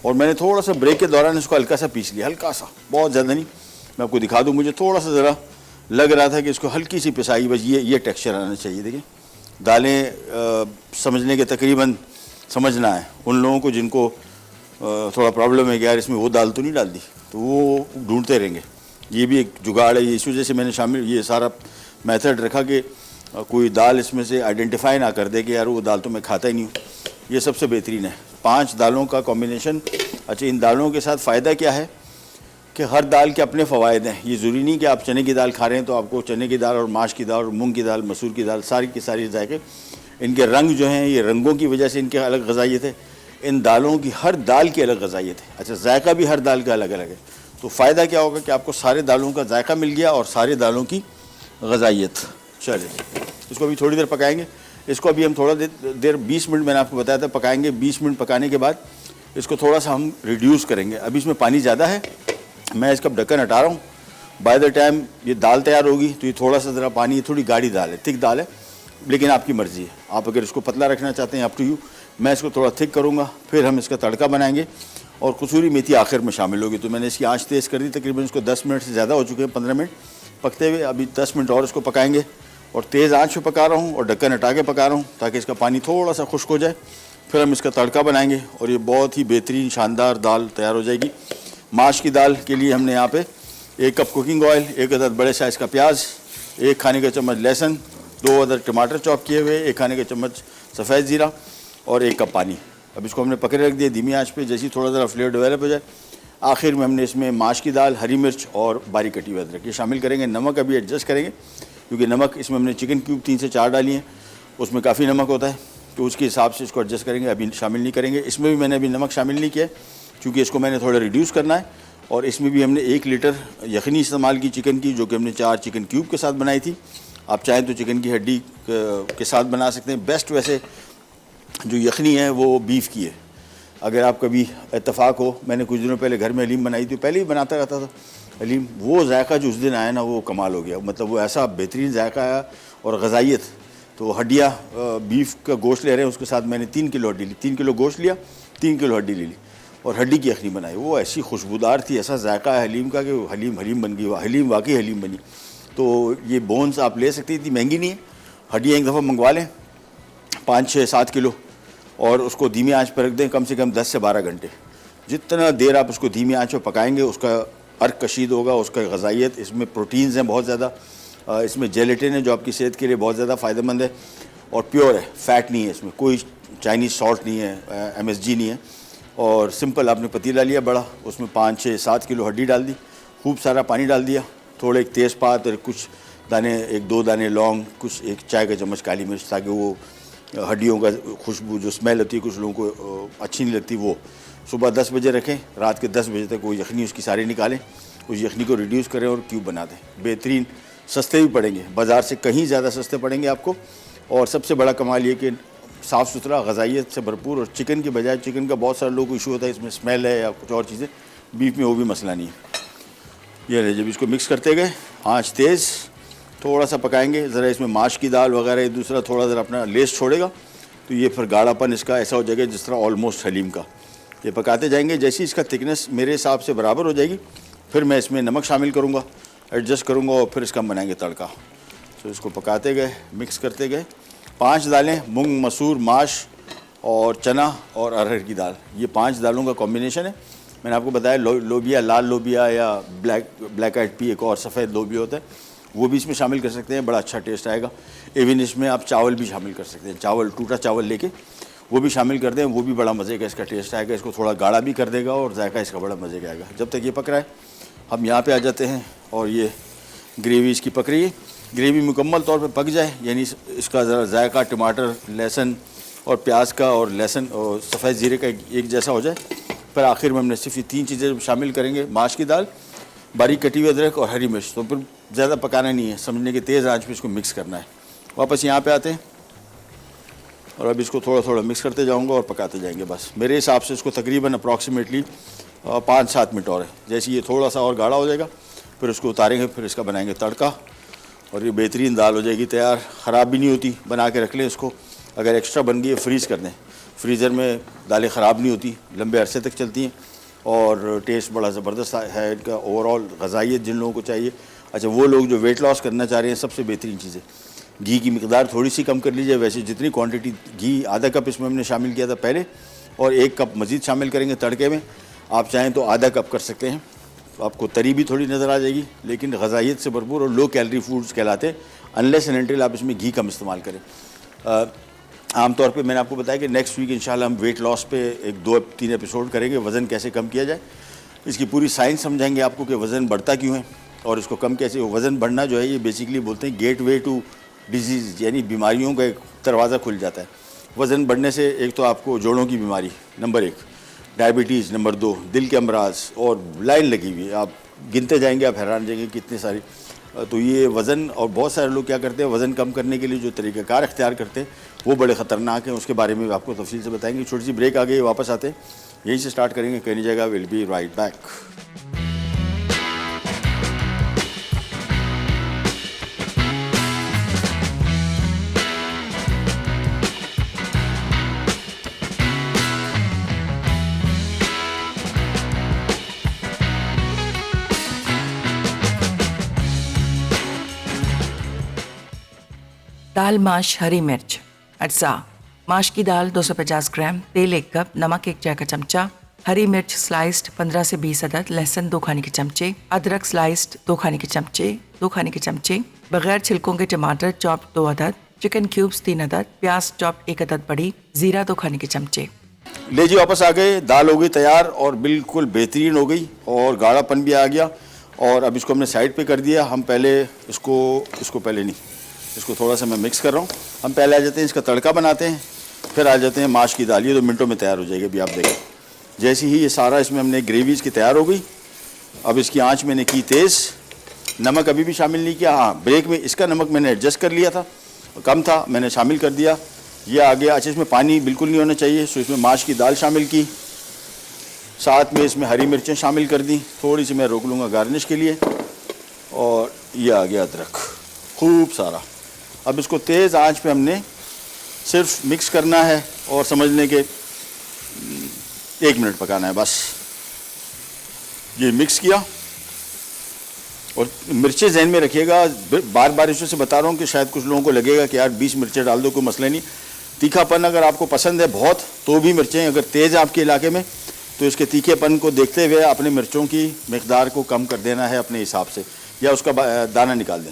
और मैंने थोड़ा सा ब्रेक के दौरान इसको हल्का सा पीस लिया, हल्का सा, बहुत ज़्यादा नहीं। मैं आपको दिखा दूँ, मुझे थोड़ा सा ज़रा लग रहा था कि इसको हल्की सी पिसाई, बस ये टेक्सचर आना चाहिए। देखिए दालें समझने के तकरीबन समझना है उन लोगों को जिनको थोड़ा प्रॉब्लम है कि यार इसमें वो दाल तो नहीं डाल दी, तो वो ढूंढते रहेंगे। ये भी एक जुगाड़ है, इस वजह से मैंने शामिल ये सारा मेथड रखा कि कोई दाल इसमें से आइडेंटिफाई ना कर दे कि यार वो दाल तो मैं खाता ही नहीं हूँ। ये सबसे बेहतरीन है 5 दालों का कॉम्बिनेशन। अच्छा, इन दालों के साथ फ़ायदा क्या है कि हर दाल के अपने फ़वाइद हैं। ये ज़रूरी नहीं कि आप चने की दाल खा रहे हैं तो आपको चने की दाल और माश की दाल और मूंग की दाल, मसूर की दाल, सारी की सारी जायके, इनके रंग जो हैं ये रंगों की वजह से इनके अलग गज़ाइयत है। इन दालों की हर दाल की अलग गज़ाइयत है। अच्छा, जायका भी हर दाल का अलग अलग है, तो फ़ायदा क्या होगा कि आपको सारे दालों का जायका मिल गया और सारे दालों की गज़ाइयत। चलिए इसको अभी थोड़ी देर पकाएंगे। इसको अभी हम थोड़ा देर 20 मिनट मैंने आपको बताया था पकाएंगे। 20 मिनट पकाने के बाद इसको थोड़ा सा हम रिड्यूस करेंगे। अभी इसमें पानी ज़्यादा है, मैं इसका ढक्कन हटा रहा हूँ। बाय द टाइम ये दाल तैयार होगी तो ये थोड़ा सा ज़रा पानी, ये थोड़ी गाढ़ी दाल है, थिक दाल है, लेकिन आपकी मर्ज़ी है। आप अगर इसको पतला रखना चाहते हैं अप टू यू। मैं इसको थोड़ा थिक करूँगा, फिर हम इसका तड़का बनाएंगे और कसूरी मेथी आखिर में शामिल होगी। तो मैंने इसकी आँच तेज़ कर दी, तकरीबन इसको 10 मिनट से ज़्यादा हो चुके हैं, 15 मिनट पकते हुए। अभी 10 मिनट और इसको पकाएंगे और तेज़ आंच पे पका रहा हूँ और ढक्कन हटा के पका रहा हूँ ताकि इसका पानी थोड़ा सा खुश्क हो जाए। फिर हम इसका तड़का बनाएंगे और ये बहुत ही बेहतरीन शानदार दाल तैयार हो जाएगी। माश की दाल के लिए हमने यहाँ पे 1 कप कुकिंग ऑयल, 1 अदद बड़े साइज़ का प्याज, 1 खाने का चम्मच लहसुन, 2 अदद टमाटर चॉप किए हुए, 1 खाने का चम्मच सफ़ेद ज़ीरा और 1 कप पानी। अब इसको हमने पकड़े रख दिया धीमी आँच पे। जैसे ही थोड़ा ज़रा फ्लेवर डेवलप हो जाए, आखिर में हमने इसमें माश की दाल, हरी मिर्च और बारीक कटी हुई अदरक ये शामिल करेंगे। नमक अभी एडजस्ट करेंगे क्योंकि नमक इसमें हमने चिकन क्यूब 3 से 4 डाली हैं, उसमें काफ़ी नमक होता है, तो उसके हिसाब से इसको एडजस्ट करेंगे। अभी शामिल नहीं करेंगे। इसमें भी मैंने अभी नमक शामिल नहीं किया क्योंकि इसको मैंने थोड़ा रिड्यूस करना है। और इसमें भी हमने 1 लीटर यखनी इस्तेमाल की चिकन की, जो कि हमने 4 चिकन क्यूब के साथ बनाई थी। आप चाहें तो चिकन की हड्डी के साथ बना सकते हैं। बेस्ट वैसे जो यखनी है वो बीफ की है। अगर आप कभी इत्तेफाक हो, मैंने कुछ दिनों पहले घर में हलीम बनाई थी, पहले ही बनाता रहता था हलीम। वो जायका जो उस दिन आया ना, वो कमाल हो गया। मतलब वो ऐसा बेहतरीन जायका आया और गज़ाइयत। तो हड्डियाँ, बीफ का गोश्त ले रहे हैं, उसके साथ मैंने 3 किलो हड्डी ली, 3 किलो गोश्त लिया, 3 किलो हड्डी ले ली और हड्डी की यखनी बनाई। वो ऐसी खुशबूदार थी, ऐसा जायका है हलीम का कि हलीम बन गई, हलीम वाकई हलीम बनी। तो ये बोन्स आप ले सकते हैं, इतनी महंगी नहीं है। हड्डियाँ एक दफ़ा मंगवा लें 5-6-7 किलो और उसको धीमी आंच पर रख दें कम से कम 10 से 12 घंटे। जितना देर आप उसको धीमी आंच पर पकाएंगे उसका अर्क कशीद होगा, उसका ग़िज़ाइयत, इसमें प्रोटीन्स हैं बहुत ज़्यादा, इसमें जेलेटिन है जो आपकी सेहत के लिए बहुत ज़्यादा फ़ायदेमंद है और प्योर है, फ़ैट नहीं है, इसमें कोई चाइनीज़ सॉल्ट नहीं है, MSG नहीं है। और सिंपल आपने पतीला लिया बड़ा, उसमें 5-6-7 किलो हड्डी डाल दी, खूब सारा पानी डाल दिया, थोड़े एक तेज़पात और कुछ दाने, 1-2 दाने लौंग, कुछ 1 चाय का चम्मच काली मिर्च, ताकि वो हड्डियों का खुशबू जो स्मेल होती है कुछ लोगों को अच्छी नहीं लगती, वो सुबह 10 बजे रखें, रात के 10 बजे तक वो यखनी उसकी सारी निकालें, उस यखनी को रिड्यूस करें और क्यूब बना दें। बेहतरीन, सस्ते भी पड़ेंगे, बाज़ार से कहीं ज़्यादा सस्ते पड़ेंगे आपको। और सबसे बड़ा कमाल ये कि साफ़ सुथरा, ग़िज़ाइयत से भरपूर। और चिकन की बजाय, चिकन का बहुत सारे लोगों को इशू होता है इसमें स्मेल है या कुछ और चीज़ें, बीफ में वो भी मसला नहीं है। ये ले, जब इसको मिक्स करते गए, आँच तेज़, थोड़ा सा पकाएंगे, ज़रा इसमें माश की दाल वगैरह दूसरा थोड़ा ज़रा अपना लेस छोड़ेगा, तो ये फिर गाढ़ापन इसका ऐसा हो जाएगा जिस तरह ऑलमोस्ट हलीम का। ये पकाते जाएंगे, जैसे इसका थिकनेस मेरे हिसाब से बराबर हो जाएगी, फिर मैं इसमें नमक शामिल करूँगा, एडजस्ट करूँगा और फिर इसका हम बनाएंगे तड़का। तो इसको पकाते गए, मिक्स करते गए। 5 दालें, मूंग, मसूर, माश और चना और अरहर की दाल, ये 5 दालों का कॉम्बिनेशन है। मैंने आपको बताया लोबिया, लाल लोबिया या ब्लैक आइड पी, एक और सफ़ेद लोबिया होता है, वो भी इसमें शामिल कर सकते हैं, बड़ा अच्छा टेस्ट आएगा। इवन इसमें आप चावल भी शामिल कर सकते हैं, चावल, टूटा चावल लेके वो भी शामिल कर दें, वो भी बड़ा मज़े का इसका टेस्ट आएगा, इसको थोड़ा गाढ़ा भी कर देगा और जायका इसका बड़ा मज़े का आएगा। जब तक ये पक रहा है हम यहाँ पे आ जाते हैं और ये ग्रेवी इसकी पक रही है। ग्रेवी मुकम्मल तौर पे पक जाए, यानी इसका ज़रा जायका टमाटर, लहसुन और प्याज का और लहसुन और सफ़ेद ज़ीरे का एक जैसा हो जाए, फिर आखिर में हमने सिर्फ ये 3 चीज़ें शामिल करेंगे, माश की दाल, बारीक कटी हुई अदरक और हरी मिर्च। तो फिर ज़्यादा पकाना नहीं है, समझने के तेज़ आंच पे इसको मिक्स करना है। वापस यहाँ पे आते हैं और अब इसको थोड़ा थोड़ा मिक्स करते जाऊँगा और पकाते जाएंगे। बस मेरे हिसाब से इसको तकरीबन अप्रॉक्सीमेटली 5-7 मिनट और है। जैसे ये थोड़ा सा और गाढ़ा हो जाएगा फिर उसको उतारेंगे, फिर इसका बनाएंगे तड़का और ये बेहतरीन दाल हो जाएगी तैयार। ख़राब भी नहीं होती, बना के रख लें इसको। अगर एक्स्ट्रा बन गई है फ्रीज़ कर दें, फ्रीज़र में दालें ख़राब नहीं होती, लंबे अरसे तक चलती हैं और टेस्ट बड़ा ज़बरदस्त है इनका। ओवरऑल ग़िज़ाइयत जिन लोगों को चाहिए, अच्छा वो लोग जो वेट लॉस करना चाह रहे हैं, सबसे बेहतरीन चीज़ है घी की मिकदार थोड़ी सी कम कर लीजिए। वैसे जितनी क्वांटिटी घी, आधा कप इसमें हमने शामिल किया था पहले और 1 कप मज़ीद शामिल करेंगे तड़के में। आप चाहें तो आधा कप कर सकते हैं, आपको तरी भी थोड़ी नज़र आ जाएगी, लेकिन ग़िज़ाइयत से भरपूर और लो कैलोरी फूड्स कहलाते हैं, अनलेस एंड अनटिल आप इसमें घी कम इस्तेमाल करें। आमतौर पे मैंने आपको बताया कि नेक्स्ट वीक इंशाल्लाह हम वेट लॉस पे 1-2-3 एपिसोड करेंगे, वज़न कैसे कम किया जाए, इसकी पूरी साइंस समझाएंगे आपको कि वज़न बढ़ता क्यों है और इसको कम कैसे हो। वज़न बढ़ना जो है ये बेसिकली बोलते हैं गेट वे टू डिजीज़, यानी बीमारियों का एक दरवाज़ा खुल जाता है। वज़न बढ़ने से एक तो आपको जोड़ों की बीमारी नंबर 1, डायबिटीज़ नंबर 2, दिल के अमराज और लाइन लगी हुई है, आप गिनते जाएंगे आप हैरान जाएंगे कितनी सारी। तो ये वज़न, और बहुत सारे लोग क्या करते हैं वज़न कम करने के लिए जो तरीक़ाकार इख्तियार करते हैं वो बड़े ख़तरनाक हैं, उसके बारे में आपको तफसील से बताएंगे। छोटी सी ब्रेक आ गई, वापस आते हैं, यहीं से स्टार्ट करेंगे, कहीं जगह। Will be right back. दाल, माश, हरी मिर्च, अज्जा। माश की दाल 250 ग्राम, तेल 1 कप, नमक 1 चाय का चमचा, हरी मिर्च स्लाइस्ड 15 से 20 अदद, लहसुन 2 खाने के चमचे, अदरक स्लाइस्ड 2 खाने के चमचे, बगैर छिलकों के टमाटर चॉप 2 अदद, चिकन क्यूब्स 3 अदद, प्याज चॉप 1 अदद बड़ी, जीरा 2 खाने के चमचे। ले जी, वापस आ गए, दाल हो गई तैयार और बिल्कुल बेहतरीन हो गई और गाढ़ापन भी आ गया। और अब इसको हमने साइड पे कर दिया। हम पहले इसको पहले नहीं, इसको थोड़ा सा मैं मिक्स कर रहा हूँ। हम पहले आ जाते हैं इसका तड़का बनाते हैं, फिर आ जाते हैं माश की दाल। ये 2 मिनटों में तैयार हो जाएगी। अभी आप देखें, जैसे ही ये सारा इसमें हमने ग्रेवी इसकी तैयार हो गई, अब इसकी आंच मैंने की तेज़। नमक अभी भी शामिल नहीं किया, हाँ ब्रेक में इसका नमक मैंने एडजस्ट कर लिया था, कम था, मैंने शामिल कर दिया। ये आ गया। अच्छा, इसमें पानी बिल्कुल नहीं होना चाहिए, सो इसमें माश की दाल शामिल की, साथ में इसमें हरी मिर्चें शामिल कर दी, थोड़ी सी मैं रोक लूँगा गार्निश के लिए। और ये आ गया अदरक खूब सारा। अब इसको तेज़ आंच पे हमने सिर्फ मिक्स करना है और समझने के 1 मिनट पकाना है बस। ये मिक्स किया, और मिर्चें जहन में रखिएगा, बार बार इसमें से बता रहा हूँ कि शायद कुछ लोगों को लगेगा कि यार 20 मिर्चें डाल दो, कोई मसला नहीं। तीखापन अगर आपको पसंद है बहुत तो भी मिर्चें, अगर तेज़ आपके इलाके में तो इसके तीखेपन को देखते हुए अपने मिर्चों की मकदार को कम कर देना है अपने हिसाब से, या उसका दाना निकाल दें।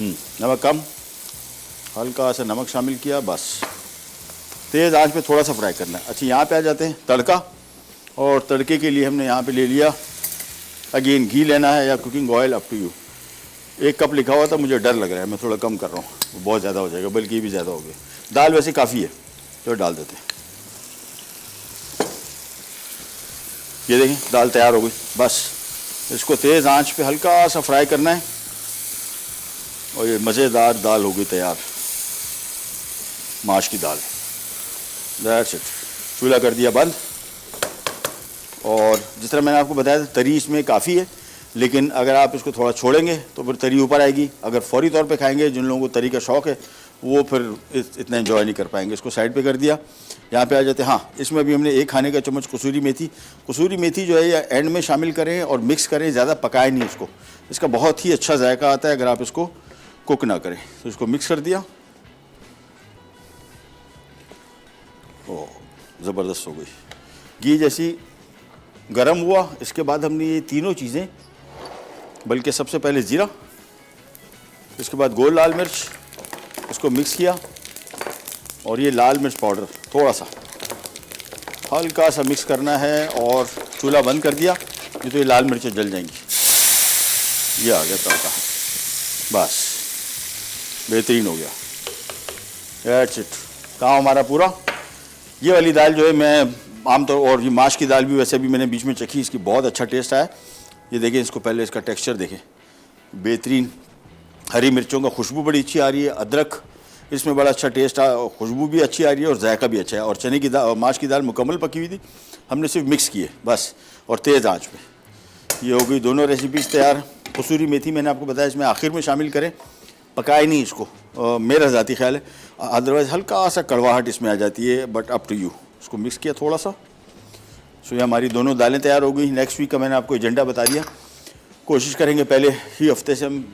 नमक कम, हल्का सा नमक शामिल किया, बस तेज़ आंच पे थोड़ा सा फ्राई करना है। अच्छा, यहाँ पे आ जाते हैं तड़का, और तड़के के लिए हमने यहाँ पे ले लिया, अगेन घी लेना है या cooking oil, up to you. 1 cup लिखा हुआ था, मुझे डर लग रहा है, मैं थोड़ा कम कर रहा हूँ, बहुत ज़्यादा हो जाएगा, बल्कि ये भी ज़्यादा हो गया। दाल वैसे काफ़ी है तो डाल देते हैं। ये देखें दाल तैयार हो गई, बस इसको तेज़ आंच पे हल्का सा फ्राई करना है और ये मज़ेदार दाल हो गई तैयार, माश की दाल। That's it. चूल्हा कर दिया बंद, और जिस तरह मैंने आपको बताया था तरी इसमें काफ़ी है, लेकिन अगर आप इसको थोड़ा छोड़ेंगे तो फिर तरी ऊपर आएगी। अगर फौरी तौर पे खाएंगे, जिन लोगों को तरी का शौक़ है वो फिर इतना एंजॉय नहीं कर पाएंगे। इसको साइड पे कर दिया। यहाँ पे आ जाते हैं, हाँ इसमें भी हमने 1 खाने का चम्मच कसूरी मेथी जो है या एंड में शामिल करें और मिक्स करें, ज़्यादा पकाएं नहीं इसको, इसका बहुत ही अच्छा जायका आता है अगर आप इसको कुक ना करें। तो इसको मिक्स कर दिया, ओ ज़बरदस्त हो गई। घी जैसी गरम हुआ, इसके बाद हमने ये तीनों चीज़ें, बल्कि सबसे पहले ज़ीरा, इसके बाद गोल लाल मिर्च, इसको मिक्स किया, और ये लाल मिर्च पाउडर थोड़ा सा हल्का सा मिक्स करना है, और चूल्हा बंद कर दिया, नहीं तो ये लाल मिर्चें जल जाएंगी। ये आ गया तड़का, बस बेहतरीन हो गया। दैट्स इट, काम हमारा पूरा। ये वाली दाल जो है मैं आमतौर, और ये माश की दाल भी वैसे भी मैंने बीच में चखी, इसकी बहुत अच्छा टेस्ट आया। ये देखें, इसको पहले इसका टेक्सचर देखें, बेहतरीन। हरी मिर्चों का खुशबू बड़ी अच्छी आ रही है, अदरक इसमें बड़ा अच्छा टेस्ट खुशबू भी अच्छी आ रही है और जायका भी अच्छा है। और चने की दाल, माश की दाल मुकम्मल पकी हुई थी, हमने सिर्फ मिक्स किए बस, और तेज़ आंच पे। ये हो गई दोनों रेसिपीज़ तैयार। कसूरी मेथी मैंने आपको बताया इसमें आखिर में शामिल करें, पकाए नहीं इसको, मेरा ज़ाती ख्याल है, अदरवाइज़ हल्का सा कड़वाहट इसमें आ जाती है, बट अप टू यू। इसको मिक्स किया थोड़ा सा। सो ये हमारी दोनों दालें तैयार हो गई। नेक्स्ट वीक का मैंने आपको एजेंडा बता दिया, कोशिश करेंगे पहले ही हफ्ते से हम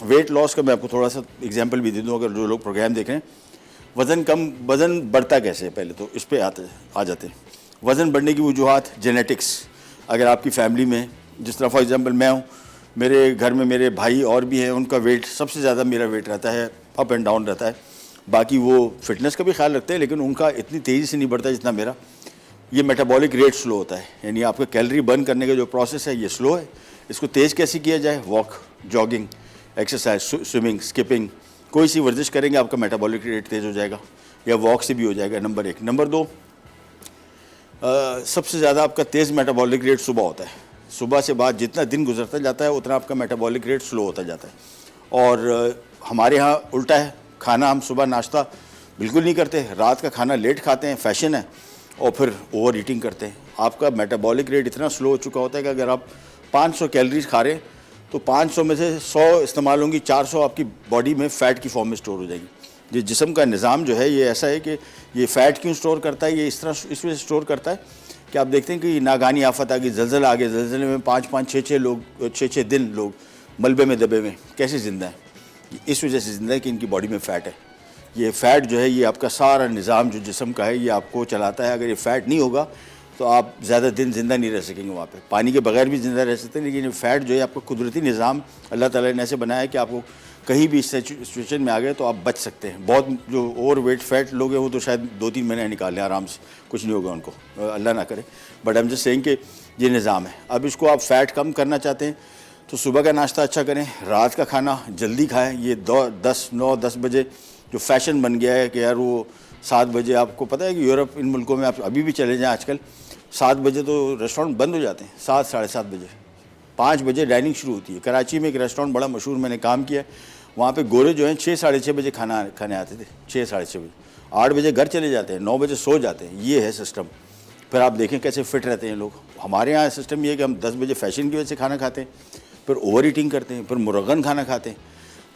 वेट लॉस का, मैं आपको थोड़ा सा एग्जांपल भी दे दूं, अगर जो लोग प्रोग्राम देख रहे हैं। वज़न बढ़ता कैसे है पहले तो इस पे आ जाते हैं। वज़न बढ़ने की वजूहत जेनेटिक्स, अगर आपकी फैमिली में, जिस तरह फॉर एग्जांपल मैं हूँ, मेरे घर में मेरे भाई और भी हैं, उनका वेट सबसे ज़्यादा मेरा वेट रहता है, अप एंड डाउन रहता है। बाकी वो फिटनेस का भी ख्याल रखते हैं, लेकिन उनका इतनी तेज़ी से नहीं बढ़ता जितना मेरा। ये मेटाबॉलिक रेट स्लो होता है, यानी आपका कैलोरी बर्न करने का जो प्रोसेस है ये स्लो है। इसको तेज़ कैसे किया जाए? Walk, jogging, exercise, swimming, skipping, कोई सी वर्जिश करेंगे आपका मेटाबॉलिक रेट तेज़ हो जाएगा, या वॉक से भी हो जाएगा, नंबर 1। नंबर 2, सबसे ज़्यादा आपका तेज़ मेटाबॉलिक रेट सुबह होता है। सुबह से बाद जितना दिन गुजरता जाता है उतना आपका मेटाबॉलिक रेट स्लो होता जाता है। और हमारे यहाँ उल्टा है, खाना हम सुबह नाश्ता बिल्कुल नहीं करते, रात का खाना लेट खाते हैं, फैशन है, और फिर ओवर ईटिंग करते हैं। आपका मेटाबॉलिक रेट इतना स्लो हो चुका होता है कि अगर आप 500 कैलोरीज खा रहे हैं तो 500 में से 100 इस्तेमाल होंगी, 400 आपकी बॉडी में फ़ैट की फॉर्म में स्टोर हो जाएगी। ये जिस्म का निज़ाम जो है ये ऐसा है कि ये फ़ैट क्यों स्टोर करता है, ये इस तरह इस वजह से स्टोर करता है कि आप देखते हैं कि नागानी आफत आ गई, ज़लज़ला आ गया, ज़लज़ले में 5-5, 6-6 लोग, 6-6 दिन लोग मलबे में दबे हुए, कैसे ज़िंदा हैं? इस वजह से ज़िंदा है कि इनकी बॉडी में फ़ैट है। ये फ़ैट जो है ये आपका सारा निज़ाम जो जिस्म का है ये आपको चलाता है। अगर ये फ़ैट नहीं होगा तो आप ज़्यादा दिन ज़िंदा नहीं रह सकेंगे वहाँ पे। पानी के बगैर भी ज़िंदा रह सकते हैं, लेकिन ये फ़ैट जो है आपका कुदरती निज़ाम अल्लाह ताला ने ऐसे बनाया है कि आपको कहीं भी इस सिचुएशन में आ गए तो आप बच सकते हैं। बहुत जो ओवर वेट फैट लोग हैं वो तो शायद 2-3 महीने निकाल लें आराम से, कुछ नहीं होगा उनको, अल्लाह ना करे। But I am just saying कि ये निज़ाम है। अब इसको आप फ़ैट कम करना चाहते हैं तो सुबह का नाश्ता अच्छा करें, रात का खाना जल्दी खाएँ। ये 9-10 बजे जो फैशन बन गया है कि यार वो 7 बजे, आपको पता है कि यूरोप इन मुल्कों में आप अभी भी चले जाएँ आजकल 7 बजे तो रेस्टोरेंट बंद हो जाते हैं, 7 साढ़े 7 बजे, 5 बजे डाइनिंग शुरू होती है। कराची में एक रेस्टोरेंट बड़ा मशहूर मैंने काम किया है, वहाँ पे गोरे जो हैं 6 साढ़े 6 बजे खाना खाने आते थे, 6 साढ़े 6 बजे, 8 बजे घर चले जाते हैं, 9 बजे सो जाते हैं। ये है सिस्टम। फिर आप देखें कैसे फिट रहते हैं लोग। हमारे यहाँ सिस्टम ये है कि हम 10 बजे फैशन की वजह से खाना खाते हैं, फिर ओवर ईटिंग करते हैं, फिर मुरगन खाना खाते हैं,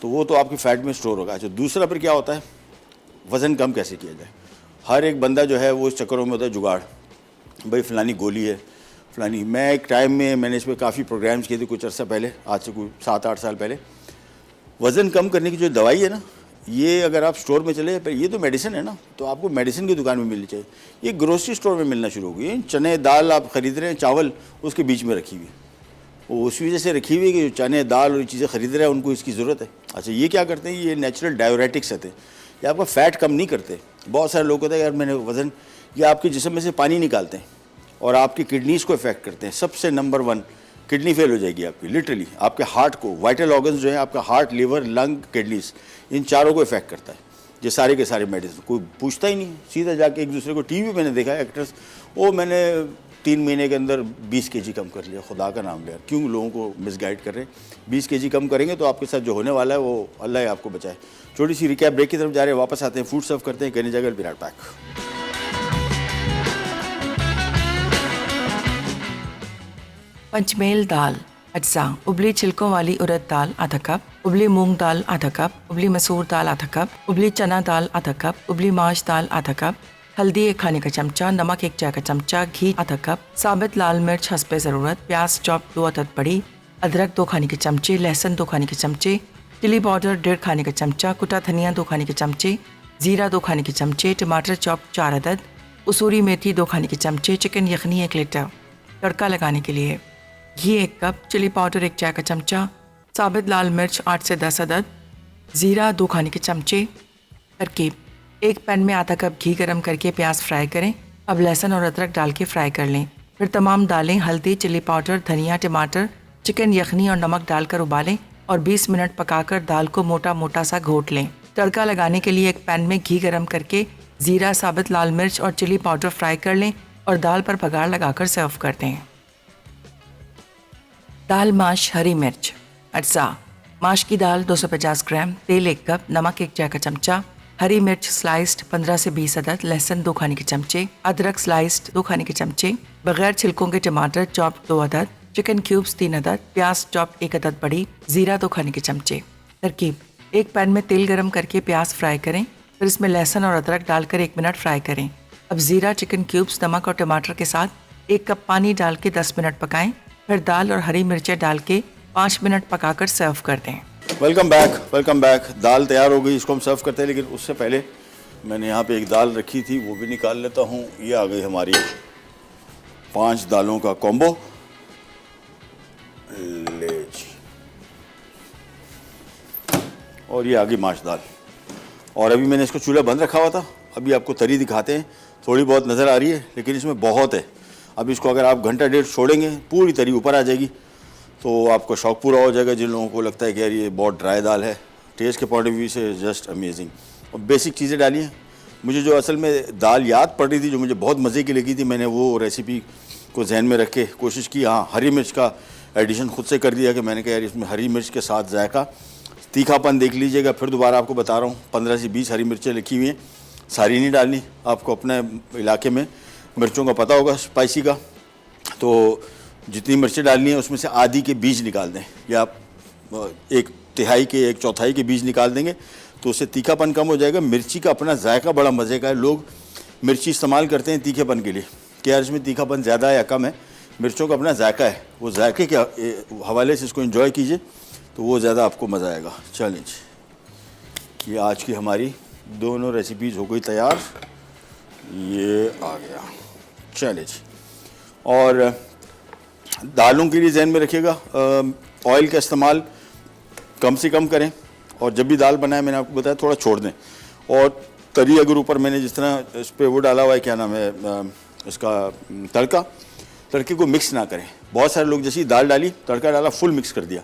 तो वो तो आपकी फ़ैट में स्टोर होगा। अच्छा, दूसरा फिर क्या होता है, वज़न कम कैसे किया जाए। हर एक बंदा जो है वो इस चक्करों में होता है जुगाड़, भाई फ़लानी गोली है, फलानी। मैं एक टाइम में मैंने इस पर काफ़ी प्रोग्राम्स किए थे कुछ अर्सा पहले, आज से कोई 7-8 साल पहले। वज़न कम करने की जो दवाई है ना, ये अगर आप स्टोर में चले, पर ये तो मेडिसिन है ना, तो आपको मेडिसिन की दुकान में मिलनी चाहिए। ये ग्रोसरी स्टोर में मिलना शुरू हो गई है। चने दाल आप ख़रीद रहे हैं, चावल उसके बीच में रखी हुई है, वो उस वजह से रखी हुई है कि जो चने दाल और चीज़ें ख़रीद रहे हैं उनको इसकी ज़रूरत है। अच्छा, ये क्या करते हैं, ये नेचुरल डायोरेटिक्स रहते हैं, ये आपका फ़ैट कम नहीं करते। बहुत सारे लोग कहते हैं यार मैंने वज़न, ये आपके जिस्म में से पानी निकालते हैं और आपकी किडनीज़ को इफेक्ट करते हैं। सबसे नंबर 1 किडनी फेल हो जाएगी आपकी, लिटरली आपके हार्ट को, वाइटल ऑर्गन्स जो है आपका हार्ट, लिवर, लंग, किडनीज, इन चारों को इफेक्ट करता है ये सारे के सारे मेडिसिन। कोई पूछता ही नहीं, सीधा जाके एक दूसरे को, टीवी मैंने देखा है एक्टर्स, वो मैंने 3 महीने के अंदर 20 kg कम कर लिया। खुदा का नाम लिया, क्यों लोगों को मिसगाइड कर रहे हैं? 20 kg कम करेंगे तो आपके साथ जो होने वाला है वो अल्लाह ही आपको बचाए। छोटी सी रिकैप, ब्रेक की तरफ जा रहे हैं, वापस आते हैं, फूड सर्व करते हैं, कहने जगह विराट पैक। पंचमेल दाल अज्जा, उबली छिलकों वाली उड़द दाल आधा कप, उबली मूंग दाल आधा कप, उबली मसूर दाल आधा कप, उबली चना दाल आधा कप, उबली माश दाल आधा कप, हल्दी 1 खाने का चमचा, नमक 1 चाय का चमचा, घी आधा कप, साबित लाल मिर्च हस्बे ज़रूरत, प्याज चॉप 2 अदद बड़ी, अदरक 2 खाने के चमचे, लहसुन 2 खाने के चमचे, चिली पाउडर 1.5 खाने का चमचा, कुटा धनिया 2 खाने के चमचे, जीरा 2 खाने के चमचे, टमाटर चॉप 4 अदद, कसूरी मेथी 2 खाने के चमचे, चिकन यखनी 1 लीटर। तड़का लगाने के लिए घी 1 कप, चिली पाउडर 1 चाय का चमचा, साबित लाल मिर्च 8 से 10 अदद, ज़ीरा 2 खाने के चमचे। तरकीब: एक पैन में आधा कप घी गरम करके प्याज फ्राई करें। अब लहसुन और अदरक डाल के फ्राई कर लें। फिर तमाम दालें, हल्दी, चिली पाउडर, धनिया, टमाटर, चिकन यखनी और नमक डालकर उबालें और 20 मिनट पकाकर दाल को मोटा मोटा सा घोट लें। तड़का लगाने के लिए एक पैन में घी गरम करके ज़ीरा, साबित लाल मिर्च और चिली पाउडर फ्राई कर लें और दाल पर बघार लगाकर सर्व कर दें। दाल माश हरी मिर्च अज्जा, माश की दाल 250 ग्राम, तेल 1 कप, नमक 1 चाय का चमचा, हरी मिर्च स्लाइस्ड 15 से 20 अदद, लहसुन 2 खाने के चमचे, अदरक स्लाइस्ड 2 खाने के चमचे, बगैर छिलकों के टमाटर चॉप 2 अदद, चिकन क्यूब्स 3 अदद, प्याज चॉप 1 अदद बड़ी, जीरा 2 खाने के चमचे। तरकीब: एक पैन में तेल गरम करके प्याज फ्राई करें, फिर इसमें लहसुन और अदरक डालकर 1 मिनट फ्राई करें। अब जीरा, चिकन क्यूब्स, नमक और टमाटर के साथ 1 कप पानी डाल के 10 मिनट पकाएं। फिर दाल और हरी मिर्चें डाल के 5 मिनट पकाकर सर्व कर दें। Welcome back, welcome back. दाल तैयार हो गई, इसको हम सर्व करते हैं, लेकिन उससे पहले मैंने यहाँ पे एक दाल रखी थी, वो भी निकाल लेता हूँ। ये आ गई हमारी 5 दालों का कॉम्बो। ले जी, और ये आ गई माश दाल। और अभी मैंने इसको चूल्हा बंद रखा हुआ था, अभी आपको तरी दिखाते हैं। थोड़ी बहुत नज़र आ रही है, लेकिन इसमें बहुत है। अब इसको अगर आप घंटा डेढ़ छोड़ेंगे, पूरी तरी ऊपर आ जाएगी, तो आपका शौक पूरा हो जाएगा। जिन लोगों को लगता है कि यार ये बहुत ड्राई दाल है, टेस्ट के पॉइंट ऑफ व्यू से जस्ट अमेजिंग। और बेसिक चीज़ें डाली हैं। मुझे जो असल में दाल याद पड़ रही थी, जो मुझे बहुत मज़े की लगी थी, मैंने वो रेसिपी को जहन में रख के कोशिश की। हाँ, हरी मिर्च का एडिशन खुद से कर दिया कि मैंने कहा यार इसमें हरी मिर्च के साथ जायका, तीखापन देख लीजिएगा। फिर दोबारा आपको बता रहा हूँ, 15 से 20 हरी मिर्चें लिखी हुई हैं, सारी नहीं डालनी। आपको अपने इलाके में मिर्चों का पता होगा, स्पाइसी का, तो जितनी मिर्चें डालनी है उसमें से आधी के बीज निकाल दें, या आप 1/3 के 1/4 के बीज निकाल देंगे तो उससे तीखापन कम हो जाएगा। मिर्ची का अपना जायका बड़ा मज़े का है। लोग मिर्ची इस्तेमाल करते हैं तीखेपन के लिए कि यार इसमें तीखापन ज़्यादा है या कम है। मिर्चों का अपना जायका है, वो जायके के हवाले से इसको एंजॉय कीजिए तो वो ज़्यादा आपको मज़ा आएगा। चलें जी, ये आज की हमारी दोनों रेसिपीज़ हो गई तैयार। ये आ गया, चलें जी। और दालों के लिए जहन में रखिएगा, ऑयल का इस्तेमाल कम से कम करें, और जब भी दाल बनाए मैंने आपको बताया थोड़ा छोड़ दें। और तरी अगर ऊपर मैंने जिस तरह इस पर वो डाला हुआ है, क्या नाम है इसका, तड़के को मिक्स ना करें। बहुत सारे लोग जैसी दाल डाली, तड़का डाला, फुल मिक्स कर दिया।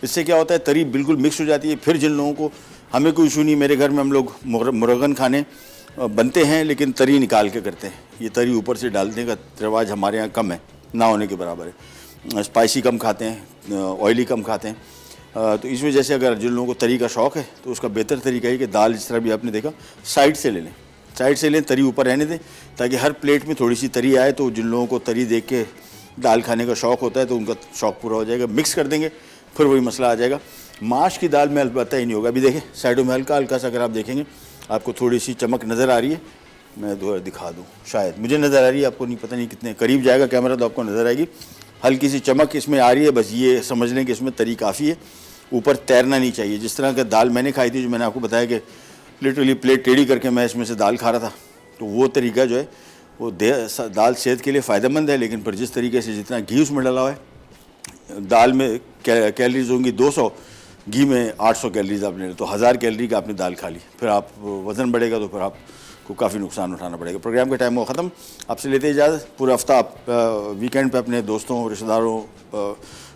इससे क्या होता है, तरी बिल्कुल मिक्स हो जाती है। फिर जिन लोगों को, हमें कोई इशू नहीं, मेरे घर में हम लोग मुर्गन खाने बनते हैं लेकिन तरी निकाल के करते हैं। ये तरी ऊपर से डालने का रिवाज हमारे यहाँ कम है, ना होने के बराबर है। स्पाइसी कम खाते हैं, ऑयली कम खाते हैं। तो इस वजह से अगर जिन लोगों को तरी का शौक़ है तो उसका बेहतर तरीका है कि दाल जिस तरह भी आपने देखा साइड से ले लें, साइड से लें, तरी ऊपर रहने दें ताकि हर प्लेट में थोड़ी सी तरी आए। तो जिन लोगों को तरी देख के दाल खाने का शौक़ होता है तो उनका शौक़ पूरा हो जाएगा। मिक्स कर देंगे, फिर वही मसला आ जाएगा। माश की दाल में अलबत्ता ही नहीं होगा। अभी देखें साइडों में हल्का हल्का सा, अगर आप देखेंगे आपको थोड़ी सी चमक नज़र आ रही है, मैं दिखा दूँ, शायद मुझे नज़र आ रही है, आपको नहीं, पता नहीं कितने करीब जाएगा कैमरा तो आपको नज़र आएगी। हल्की सी चमक इसमें आ रही है, बस ये समझ लें कि इसमें तरी काफ़ी है, ऊपर तैरना नहीं चाहिए। जिस तरह का दाल मैंने खाई थी, जो मैंने आपको बताया कि लिटरली प्लेट टेढ़ी करके मैं इसमें से दाल खा रहा था, तो वो तरीका जो है वो दाल सेहत के लिए फ़ायदेमंद है, लेकिन पर जिस तरीके से जितना घी उसमें डाला हुआ है, दाल में कैलोरीज होंगी 200, घी में 800 कैलोरीज आप ले लें, तो 1000 कैलोरी का आपने दाल खा ली, फिर आप वज़न बढ़ेगा तो फिर आपको काफ़ी नुकसान उठाना पड़ेगा। प्रोग्राम का टाइम हुआ ख़त्म, आपसे लेते इजाज़त। पूरा हफ्ता आप वीकेंड पे अपने दोस्तों, रिश्तेदारों,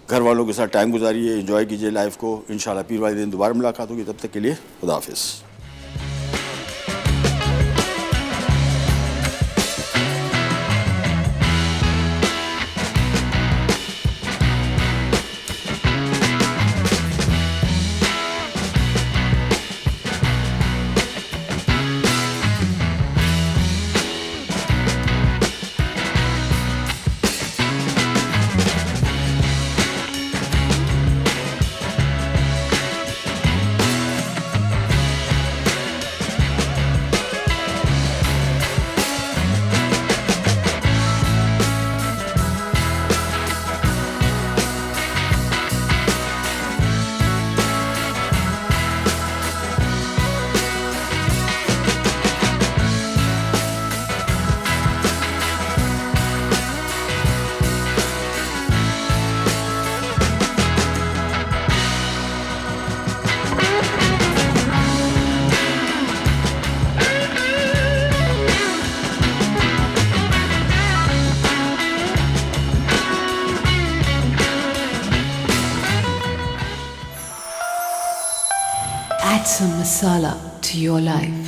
घर वालों के साथ टाइम गुजारिए, एंजॉय कीजिए लाइफ को। इंशाल्लाह पीर वाले दिन दोबारा मुलाकात होगी, तब तक के लिए खुदा हाफिज़। Add some masala to your life.